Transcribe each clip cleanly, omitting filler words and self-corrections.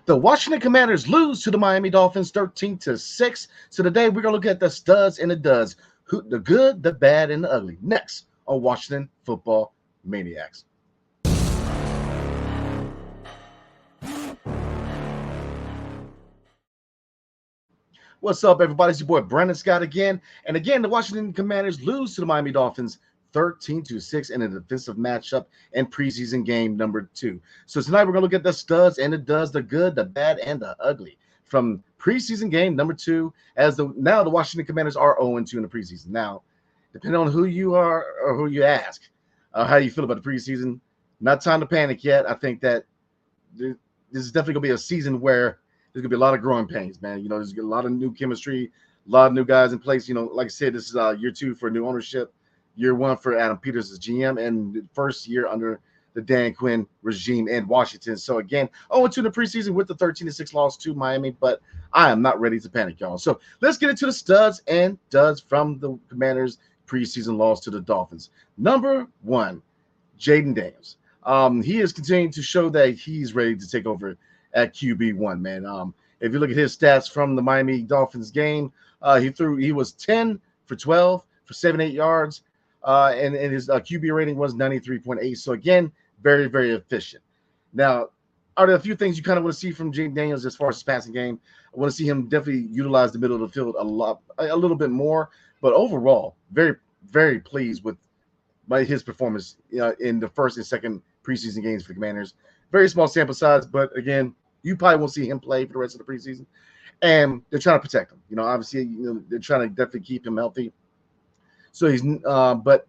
The Washington Commanders lose to the Miami Dolphins 13-6. So today we're gonna look at the studs and the duds, the good, the bad, and the ugly. Next on Washington Football Maniacs. What's up, everybody? It's your boy Brandon Scott again. And again, the Washington Commanders lose to the Miami Dolphins 13-6 in a defensive matchup and preseason game number 2. So tonight we're going to look at the studs and the duds, the good, the bad, and the ugly from preseason game number 2. As the Washington Commanders are 0-2 in the preseason. Now, depending on who you are or who you ask, how you feel about the preseason, not time to panic yet. I think that this is definitely going to be a season where there's gonna be a lot of growing pains, man. There's a lot of new chemistry, a lot of new guys in place. Like I said, this is year 2 for new ownership, year 1 for Adam Peters as GM, and the first year under the Dan Quinn regime in Washington. So again, 0-2 in the preseason with the 13-6 loss to Miami, but I am not ready to panic, y'all. So let's get into the studs and duds from the Commanders' preseason loss to the Dolphins. Number 1, Jaden Daniels. He is continuing to show that he's ready to take over at QB1, man. If you look at his stats from the Miami Dolphins game, he was 10 for 12 for 78 yards, and his QB rating was 93.8. So again, very, very efficient. Now, are there a few things you kind of want to see from Jaden Daniels as far as his passing game? I want to see him definitely utilize the middle of the field a little bit more, but overall, very, very pleased with his performance in the first and second preseason games for the Commanders. Very small sample size, but again, you probably won't see him play for the rest of the preseason. And they're trying to protect him. Obviously, they're trying to definitely keep him healthy. So but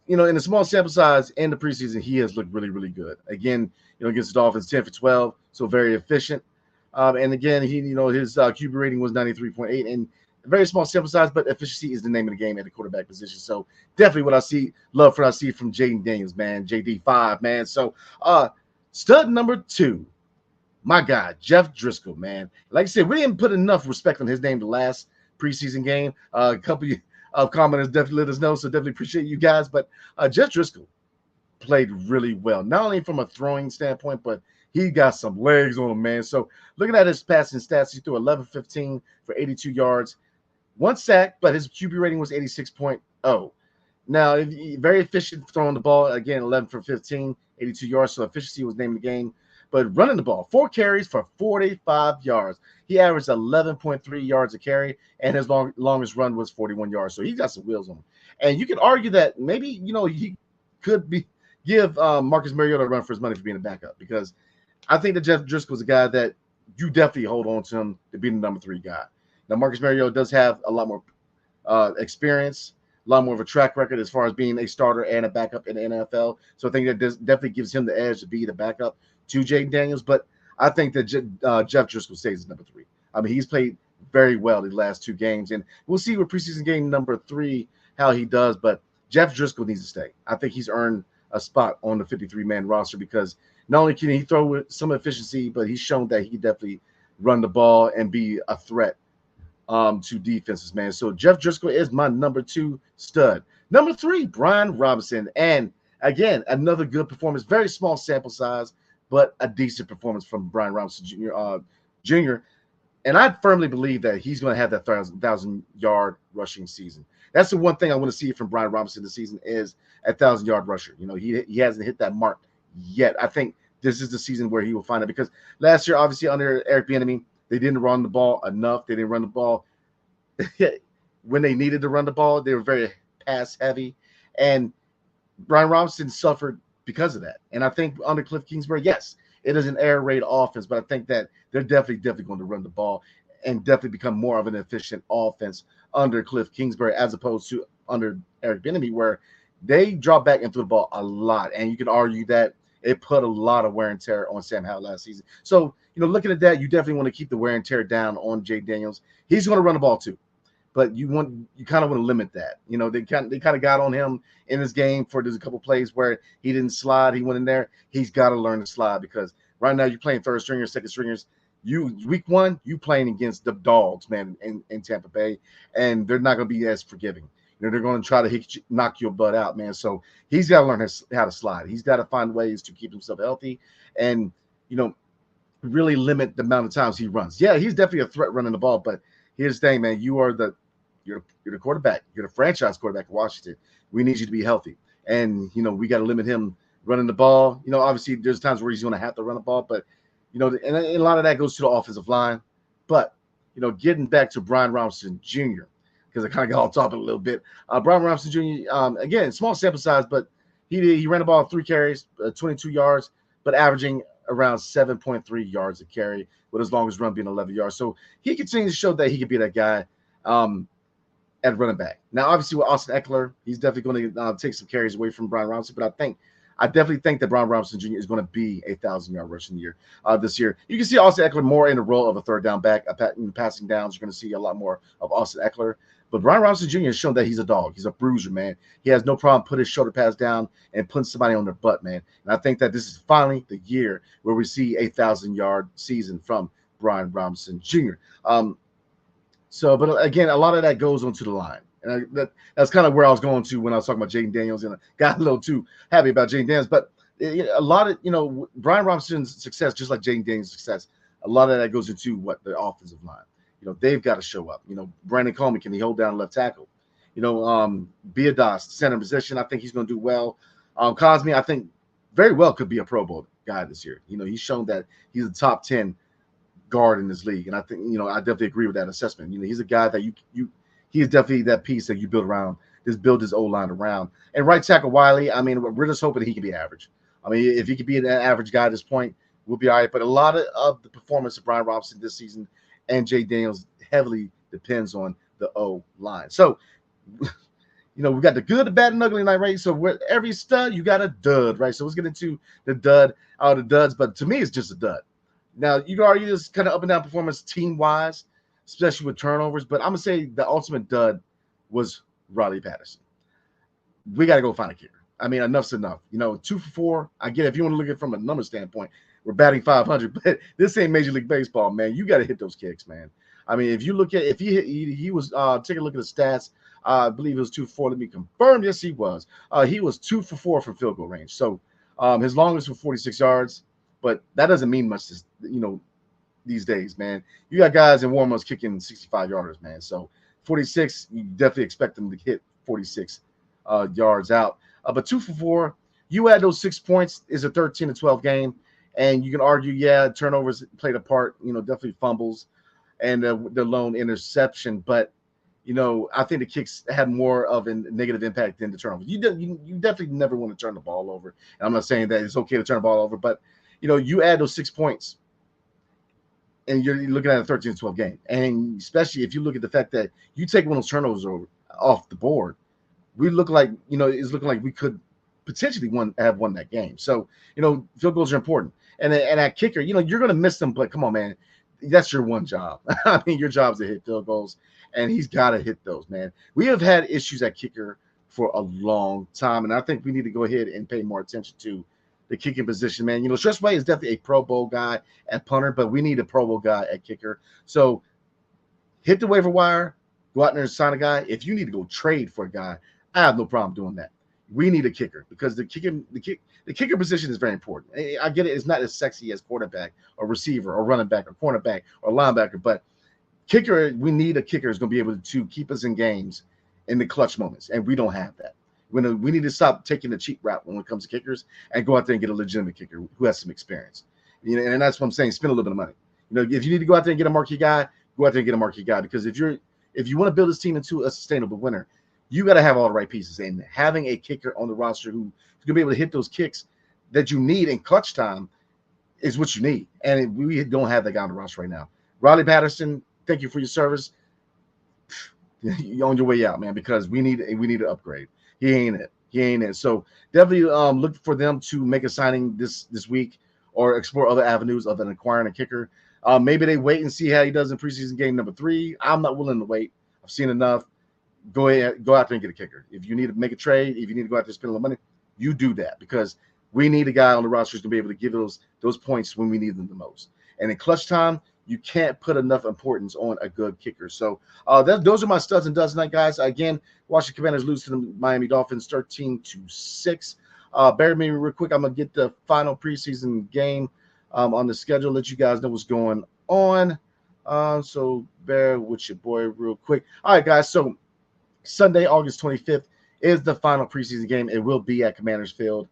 in a small sample size in the preseason, he has looked really, really good. Again, against the Dolphins, 10 for 12, so very efficient. And again, his QB rating was 93.8, and a very small sample size, but efficiency is the name of the game at the quarterback position. So definitely what I see from Jaden Daniels, man, JD5, man. So stud number 2. My guy, Jeff Driscoll, man. Like I said, we didn't put enough respect on his name the last preseason game. A couple of commenters definitely let us know, so definitely appreciate you guys. But Jeff Driscoll played really well, not only from a throwing standpoint, but he got some legs on him, man. So looking at his passing stats, he threw 11-15 for 82 yards, 1 sack, but his QB rating was 86.0. Now, very efficient throwing the ball. Again, 11 for 15, 82 yards, so efficiency was named the game. But running the ball, 4 carries for 45 yards. He averaged 11.3 yards a carry, and his longest run was 41 yards. So he got some wheels on him. And you can argue that maybe, he could give Marcus Mariota a run for his money for being a backup, because I think that Jeff Driscoll is a guy that you definitely hold on to him to be the number 3 guy. Now, Marcus Mariota does have a lot more experience, a lot more of a track record as far as being a starter and a backup in the NFL. So I think that definitely gives him the edge to be the backup to Jaden Daniels, but I think that Jeff Driscoll stays as number 3. I mean, he's played very well the last 2 games, and we'll see with preseason game number 3 how he does, but Jeff Driscoll needs to stay. I think he's earned a spot on the 53-man roster, because not only can he throw with some efficiency, but he's shown that he definitely run the ball and be a threat to defenses, man. So Jeff Driscoll is my number 2 stud. Number 3, Brian Robinson, and again, another good performance, very small sample size, but a decent performance from Brian Robinson Jr. And I firmly believe that he's going to have that 1,000-yard rushing season. That's the one thing I want to see from Brian Robinson this season is a 1,000-yard rusher. He hasn't hit that mark yet. I think this is the season where he will find it, because last year, obviously, under Eric Bieniemy, they didn't run the ball enough. They didn't run the ball when they needed to run the ball. They were very pass-heavy, and Brian Robinson suffered because of that. And I think under Cliff Kingsbury, yes, it is an air raid offense, but I think that they're definitely going to run the ball and definitely become more of an efficient offense under Cliff Kingsbury as opposed to under Eric Bieniemy, where they drop back and threw the ball a lot. And you can argue that it put a lot of wear and tear on Sam Howell last season. So, looking at that, you definitely want to keep the wear and tear down on Jay Daniels. He's going to run the ball too, but you kind of want to limit that. They kind of got on him in this game for there's a couple plays where he didn't slide. He went in there. He's got to learn to slide, because right now you're playing third stringers, second stringers. Week 1, you playing against the dogs, man, in Tampa Bay, and they're not going to be as forgiving. They're going to try to knock your butt out, man. So he's got to learn how to slide. He's got to find ways to keep himself healthy, and really limit the amount of times he runs. Yeah, he's definitely a threat running the ball, but here's the thing, man. You're the quarterback. You're the franchise quarterback of Washington. We need you to be healthy, and we got to limit him running the ball. Obviously there's times where he's going to have to run the ball, but and a lot of that goes to the offensive line. But getting back to Brian Robinson Jr., because I kind of got off topic a little bit. Brian Robinson Jr. Again, small sample size, but he ran the ball 3 carries, 22 yards, but averaging around 7.3 yards a carry, with his longest run being 11 yards. So he continues to show that he could be that guy at running back. Now, obviously, with Austin Eckler, he's definitely going to take some carries away from Brian Robinson, but I definitely think that Brian Robinson Jr. is going to be a 1,000-yard rushing year this year. You can see Austin Eckler more in the role of a third down back. In passing downs, you're going to see a lot more of Austin Eckler. But Brian Robinson Jr. has shown that he's a dog. He's a bruiser, man. He has no problem putting his shoulder pads down and putting somebody on their butt, man. And I think that this is finally the year where we see a 1,000-yard season from Brian Robinson Jr. But again, a lot of that goes onto the line. And that's kind of where I was going to when I was talking about Jaden Daniels, and I got a little too happy about Jaden Daniels. But a lot of, Brian Robinson's success, just like Jaden Daniels' success, a lot of that goes into the offensive line. They've got to show up. Brandon Coleman, can he hold down left tackle? Biodas, center position, I think he's going to do well. Cosme, I think very well could be a Pro Bowl guy this year. He's shown that he's a top 10 guard in this league. And I think, I definitely agree with that assessment. He's a guy that he is definitely that piece that you build around, build his O-line around. And right tackle Wiley, I mean, we're just hoping he can be average. I mean, if he could be an average guy at this point, we'll be all right. But a lot of the performance of Brian Robinson this season and Jay Daniels heavily depends on the O-line. So, we got the good, the bad, and ugly tonight, right? So with every stud, you got a dud, right? So let's get into the duds. But to me, it's just a dud. Now, you can argue this kind of up and down performance team-wise, especially with turnovers, but I'm going to say the ultimate dud was Riley Patterson. We got to go find a kicker. I mean, enough's enough. 2 for 4. I get it. If you want to look at it from a number standpoint, we're batting 500, but this ain't Major League Baseball, man. You got to hit those kicks, man. I mean, if you look at, if he was, take a look at the stats. I believe it was 2 for 4. Let me confirm. Yes, he was. He was 2 for 4 from field goal range. So his longest was 46 yards, but that doesn't mean much, these days, man. You got guys in warm-ups kicking 65-yarders, man. So 46, you definitely expect them to hit 46 yards out. But 2 for 4, you add those 6 points, is a 13-12 game. And you can argue, yeah, turnovers played a part, definitely fumbles and the lone interception. But, I think the kicks had more of a negative impact than the turnovers. You definitely never want to turn the ball over. And I'm not saying that it's okay to turn the ball over, but, you add those 6 points and you're looking at a 13-12 game. And especially if you look at the fact that you take one of those turnovers off the board, we look like, it's looking like we could potentially have won that game. So, field goals are important. And that kicker, you're going to miss them, but come on, man. That's your one job. I mean, your job is to hit field goals, and he's got to hit those, man. We have had issues at kicker for a long time, and I think we need to go ahead and pay more attention to the kicking position, man. Stressway is definitely a Pro Bowl guy at punter, but we need a Pro Bowl guy at kicker. So hit the waiver wire, go out there and sign a guy. If you need to go trade for a guy, I have no problem doing that. We need a kicker because the kicker position is very important. I get it. It's not as sexy as quarterback or receiver or running back or cornerback or linebacker, but kicker, we need a kicker who's going to be able to keep us in games in the clutch moments, and we don't have that. We need to stop taking the cheap route when it comes to kickers and go out there and get a legitimate kicker who has some experience. And that's what I'm saying. Spend a little bit of money. If you need to go out there and get a marquee guy, go out there and get a marquee guy, because if you want to build this team into a sustainable winner, you got to have all the right pieces. And having a kicker on the roster who's going to be able to hit those kicks that you need in clutch time is what you need. And we don't have that guy on the roster right now. Riley Patterson, thank you for your service. You're on your way out, man, because we need to upgrade. He ain't it. So definitely look for them to make a signing this week or explore other avenues of an acquiring a kicker. Maybe they wait and see how he does in preseason game number 3. I'm not willing to wait. I've seen enough. Go out there and get a kicker. If you need to make a trade, if you need to go out there and spend a little money, you do that, because we need a guy on the roster who's going to be able to give those points when we need them the most. And in clutch time, you can't put enough importance on a good kicker. So those are my studs and duds tonight, guys. Again, Washington Commanders lose to the Miami Dolphins 13-6. Bear with me real quick. I'm going to get the final preseason game on the schedule, let you guys know what's going on. So bear with your boy real quick. All right, guys. So Sunday, August 25th is the final preseason game. It will be at Commanders Field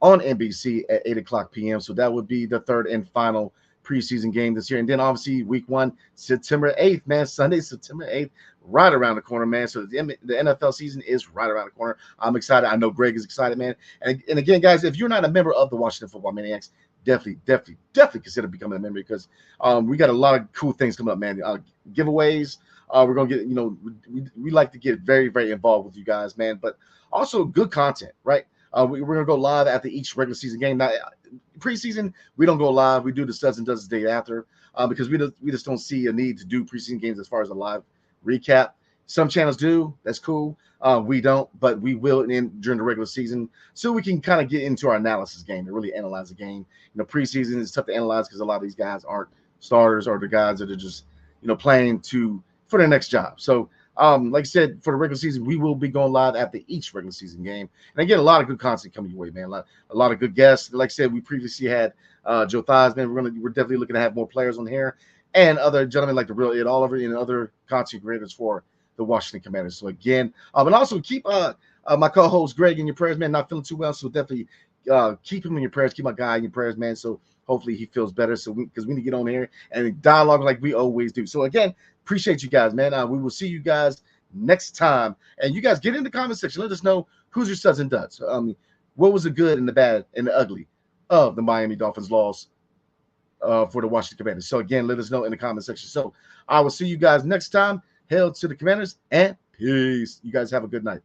on NBC at 8 o'clock p.m. So that would be the third and final preseason game this year. And then obviously week one, September 8th, man, Sunday, September 8th, right around the corner, man. So the NFL season is right around the corner. I'm excited. I know Greg is excited, man. And again, guys, if you're not a member of the Washington Football Maniacs, definitely consider becoming a member because we got a lot of cool things coming up, man. Giveaways. We're gonna get, we like to get very, very involved with you guys, man. But also good content, right? We're gonna go live after each regular season game. Now, preseason we don't go live. We do the studs and does the day after because we just don't see a need to do preseason games as far as a live recap. Some channels do. That's cool. We don't, but we will during the regular season so we can kind of get into our analysis game and really analyze the game. Preseason is tough to analyze because a lot of these guys aren't starters or the guys that are just playing for their next job. So like I said, for the regular season, we will be going live after each regular season game. And again, a lot of good content coming your way, man. A lot of good guests. Like I said, we previously had Joe Theismann. We're definitely looking to have more players on here and other gentlemen like the real Ed Oliver and other content creators for the Washington Commanders. So again, and also keep my co-host Greg in your prayers, man. Not feeling too well, so definitely keep him in your prayers. Keep my guy in your prayers, man. So hopefully he feels better. So because we need to get on here and dialogue like we always do. So again, appreciate you guys, man. We will see you guys next time. And you guys get in the comment section. Let us know who's your studs and duds. What was the good and the bad and the ugly of the Miami Dolphins loss for the Washington Commanders. So again, let us know in the comment section. So I will see you guys next time. Hail to the Commanders and peace. You guys have a good night.